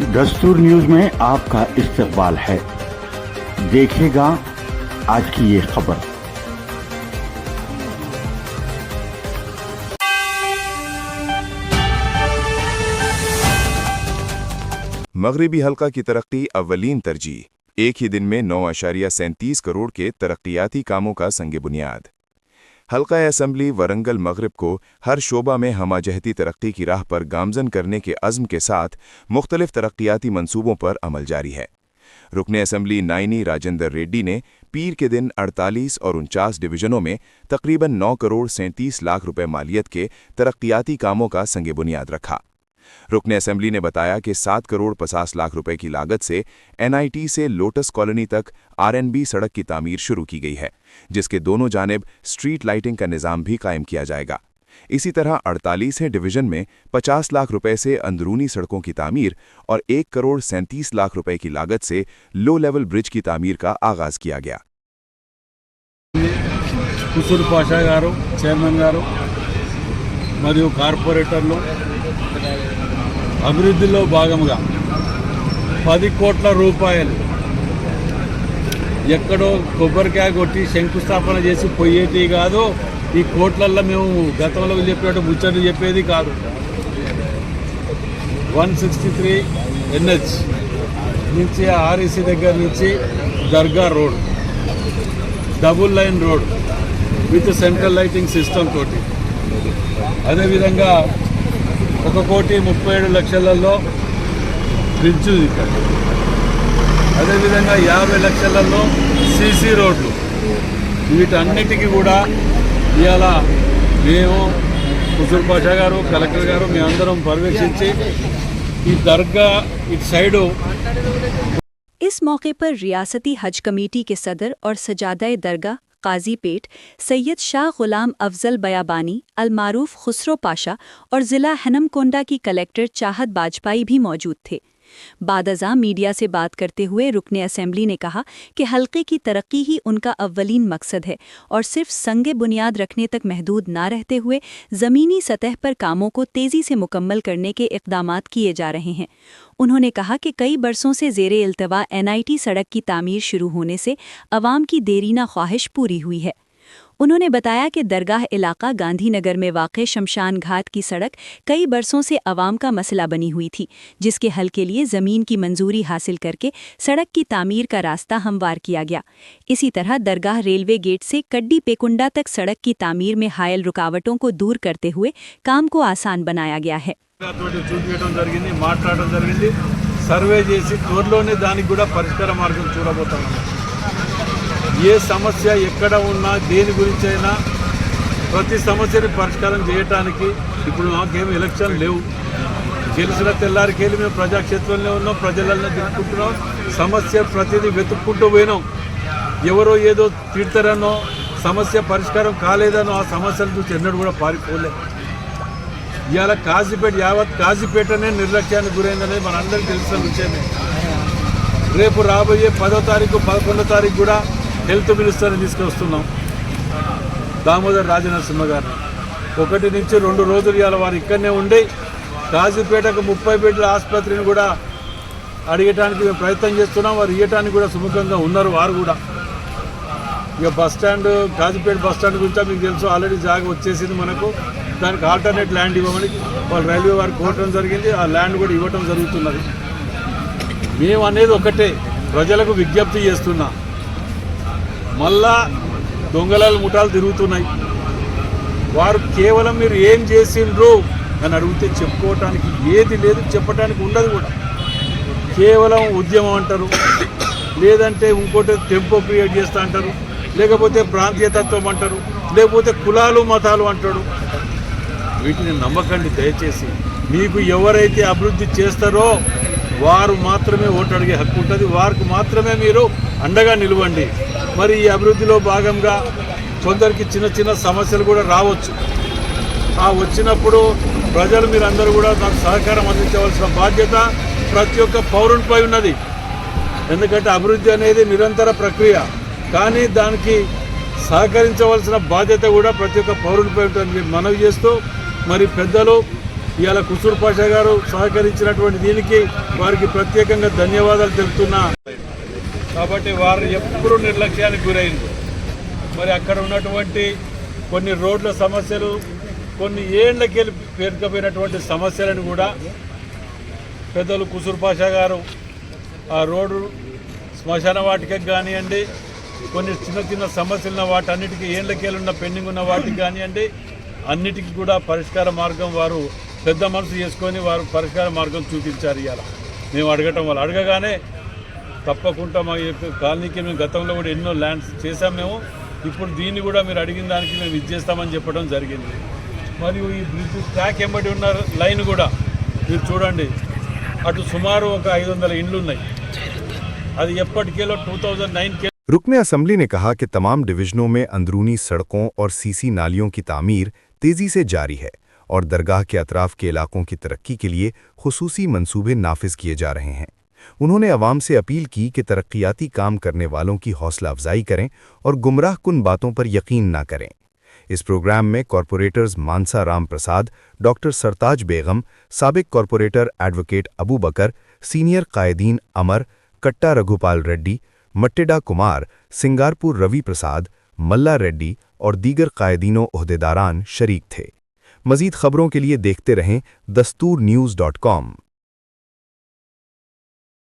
दस्तूर न्यूज में आपका इस्तकबाल है। देखिएगा आज की ये खबर। मगरिबी हल्का की तरक्की अव्वलीन तरजीह, एक ही दिन में 9.37 करोड़ के तरक्याती कामों का संग बुनियाद। हल्का असम्बली वरंगल मगरिब को हर शोबा में हमाजहती तरक्की की राह पर गामजन करने के अज़्म के साथ मुख्तलिफ तरक्याती मंसूबों पर अमल जारी है। रुकने असम्बली नाइनी राजेंद्र रेड्डी ने पीर के दिन 48 और 49 डिवीजनों में तकरीबन 9 करोड़ 37 लाख रुपए मालियत के तरक्याती कामों का संग बुनियाद रखा। रुकने असम्बली ने बताया कि 7 करोड़ 50 लाख रुपए की लागत से NIT से लोटस कॉलोनी तक RNB सड़क की तामीर शुरू की गई है, जिसके दोनों जानिब स्ट्रीट लाइटिंग का निज़ाम भी कायम किया जाएगा। इसी तरह 48वें डिवीजन में 50 लाख रुपए से अंदरूनी सड़कों की तामीर और 1 करोड़ 37 लाख रुपए की लागत से लो लेवल ब्रिज की तामीर का आगाज किया गया। कुसुर पाशा गारू चेयरमैन गारू మరియు కార్పొరేటర్లు అభివృద్ధిలో భాగంగా 10 కోట్ల రూపాయలు ఎక్కడో కొబ్బరికాయ కొట్టి శంకుస్థాపన చేసి పోయేటి కాదు. ఈ కోట్లల్లో మేము గతంలో చెప్పేట ముచ్చట్లు చెప్పేది కాదు. 163 NH నుంచి REC దగ్గర నుంచి Dargah road, double line road with central lighting system తోటి, అదేవిధంగా 1,37,00,000లలో బ్రిడ్జు, అదేవిధంగా 50 లక్షలలో CC రోడ్లు, వీటన్నిటికీ కూడా ఇవాళ మేము కుసుర్ పాషా గారు, కలెక్టర్ గారు మేమందరం పర్యవేక్షించి ఈ దర్గా ఇటు సైడు। इस मौके पर रियासती हज कमेटी के सदर और सजादा दरगाह काजीपेट सैयद शाह गुलाम अफजल बयाबानी अलमारूफ खुसरो पाशा और ज़िला हनमकोंडा की कलेक्टर चाहत बाजपाई भी मौजूद थे। बादज़ा मीडिया से बात करते हुए रुकने असेंबली ने कहा कि हल्के की तरक्की ही उनका अव्वलीन मकसद है और सिर्फ संगे बुनियाद रखने तक महदूद ना रहते हुए ज़मीनी सतह पर कामों को तेज़ी से मुकम्मल करने के इक़दामात किए जा रहे हैं। उन्होंने कहा कि कई बरसों से ज़ेरे इल्तवा NIT सड़क की तामीर शुरू होने से अवाम की देरीना ख्वाहिश पूरी हुई है। उन्होंने बताया कि दरगाह इलाका गांधीनगर में वाक़े शमशान घाट की सड़क कई बरसों से अवाम का मसला बनी हुई थी, जिसके हल के लिए ज़मीन की मंजूरी हासिल करके सड़क की तामीर का रास्ता हमवार किया गया। इसी तरह दरगाह रेलवे गेट से कड्डी पेकुंडा तक सड़क की तामीर में हायल रुकावटों को दूर करते हुए काम को आसान बनाया गया है। सर्वे చేసి త్వరలోనే దానికి కూడా పరిష్కార మార్గం చూడబోతున్నాం। ఏ సమస్య ఎక్కడ ఉన్నా దేని గురించి అయినా ప్రతి సమస్యని పరిష్కారం చేయడానికి ఇప్పుడు మాకేం ఎలక్షన్ లేవు, గెలిచిన తెల్లారికెళ్ళి మేము ప్రజాక్షేత్రంలో ఉన్నాం, ప్రజలను తిట్టుకుంటున్నాం, సమస్య ప్రతిదీ వెతుక్కుంటూ పోయినాం। ఎవరో ఏదో తిడతారనో సమస్య పరిష్కారం కాలేదనో ఆ సమస్యను చూసి ఎన్నడూ కూడా పారిపోలే। ఇవాళ కాజీపేట యావత్ కాజీపేటనే నిర్లక్ష్యానికి గురైందనేది మనందరికీ తెలిసిన విషయమే। రేపు రాబోయే 10వ తారీఖు 11వ తారీఖు కూడా హెల్త్ మినిస్టర్ని తీసుకొస్తున్నాం, దామోదర్ రాజనరసింహ గారిని। 1 నుంచి 2 రోజులు ఇవాళ వారు ఇక్కడనే ఉండి కాజీపేటకు 30 బెడ్ల ఆసుపత్రిని కూడా అడిగటానికి మేము ప్రయత్నం చేస్తున్నాం। వారు ఇవ్వటానికి కూడా సుముఖంగా ఉన్నారు వారు కూడా। ఇక బస్టాండ్ కాజీపేట బస్టాండ్ గురించి మీకు తెలుసు, ఆల్రెడీ జాగా వచ్చేసింది మనకు, దానికి ఆల్టర్నేట్ ల్యాండ్ ఇవ్వమని వాళ్ళు రైల్వే వారికి కోరటం జరిగింది, ఆ ల్యాండ్ కూడా ఇవ్వటం జరుగుతున్నది। మేము అనేది ఒకటే, ప్రజలకు విజ్ఞప్తి చేస్తున్నా, మళ్ళా దొంగలాలు ముఠాలు తిరుగుతున్నాయి, వారు కేవలం మీరు ఏం చేసిండ్రు అని అడిగితే చెప్పుకోవటానికి ఏది లేదు, చెప్పడానికి ఉండదు కూడా। కేవలం ఉద్యమం అంటారు, లేదంటే ఇంకోటి టెంపో క్రియేట్ చేస్తూ అంటారు, లేకపోతే ప్రాంతీయతత్వం అంటారు, లేకపోతే కులాలు మతాలు అంటాడు। వీటిని నమ్మకండి దయచేసి। మీకు ఎవరైతే అభివృద్ధి చేస్తారో వారు మాత్రమే ఓటు అడిగే హక్కు ఉంటుంది, వారికి మాత్రమే మీరు అండగా నిలవండి। మరి ఈ అభివృద్ధిలో భాగంగా కొందరికి చిన్న చిన్న సమస్యలు కూడా రావచ్చు, ఆ వచ్చినప్పుడు ప్రజలు మీరందరూ కూడా నాకు సహకారం అందించవలసిన బాధ్యత ప్రతి ఒక్క పౌరునిపై ఉన్నది। ఎందుకంటే అభివృద్ధి అనేది నిరంతర ప్రక్రియ, కానీ దానికి సహకరించవలసిన బాధ్యత కూడా ప్రతి ఒక్క పౌరునిపై ఉంటుంది। మనవి చేస్తూ మరి పెద్దలు ఇవాళ కుసూర్ పాషా గారు సహకరించినటువంటి దీనికి వారికి ప్రత్యేకంగా ధన్యవాదాలు తెలుపుతున్నా. కాబట్టి వారు ఎప్పుడూ నిర్లక్ష్యానికి గురైంది. మరి అక్కడ ఉన్నటువంటి కొన్ని రోడ్ల సమస్యలు, కొన్ని ఏళ్లకెళ్ళి పేరుకపోయినటువంటి సమస్యలను కూడా పెద్దలు కుసూర్ పాషా గారు ఆ రోడ్డు శ్మశాన వాటికకి కానివ్వండి, కొన్ని చిన్న చిన్న సమస్యలు ఉన్న వాటన్నిటికీ ఏళ్లకెళ్ళున్న పెండింగ్ ఉన్న వాటికి కానివ్వండి, అన్నిటికీ కూడా పరిష్కార మార్గం వారు పెద్ద మనసు చేసుకొని వారు పరిష్కార మార్గం చూపించారు. ఇవాళ మేము అడగటం వల్ల అడగగానే తప్పకుండా మా యొక్క కాలనీకి మేము గతంలో కూడా ఎన్నో ల్యాండ్స్ చేశాం. మేము ఇప్పుడు దీన్ని కూడా మీరు అడిగిన దానికి మేము ఇచ్చేస్తామని చెప్పడం జరిగింది. మరియు ఈ బ్రిడ్జ్ ట్రాక్ ఎంబడి ఉన్న లైన్ కూడా మీరు చూడండి, అటు సుమారు ఒక 500 ఇండ్లు ఉన్నాయి. అది ఎప్పటికేలో 2009 के रुकन असम्बली ने कहा कि तमाम डिवीजनों में अंदरूनी सड़कों और सीसी नालियों की तामीर तेजी से जारी है और दरगाह के अतराफ के इलाकों की तरक्की के लिए खुसूसी मंसूबे नाफिज किए जा रहे हैं। उन्होंने अवाम से अपील की कि तरक्कियाती काम करने वालों की हौसला अफजाई करें और गुमराह कुन बातों पर यकीन न करें। इस प्रोग्राम में कॉरपोरेटर्स मानसा राम प्रसाद, डॉक्टर सरताज बेगम, साबिक कॉरपोरेटर एडवोकेट अबू बकर, सीनियर कायदीन अमर, कट्टा रघुपाल रेड्डी, मट्टेडा कुमार, सिंगारपुर रवि प्रसाद, मल्ला रेड्डी और दीगर कायदीनों ओहदेदारान शरीक थे। मजीद खबरों के लिए देखते रहें दस्तूरन्यूज़.com।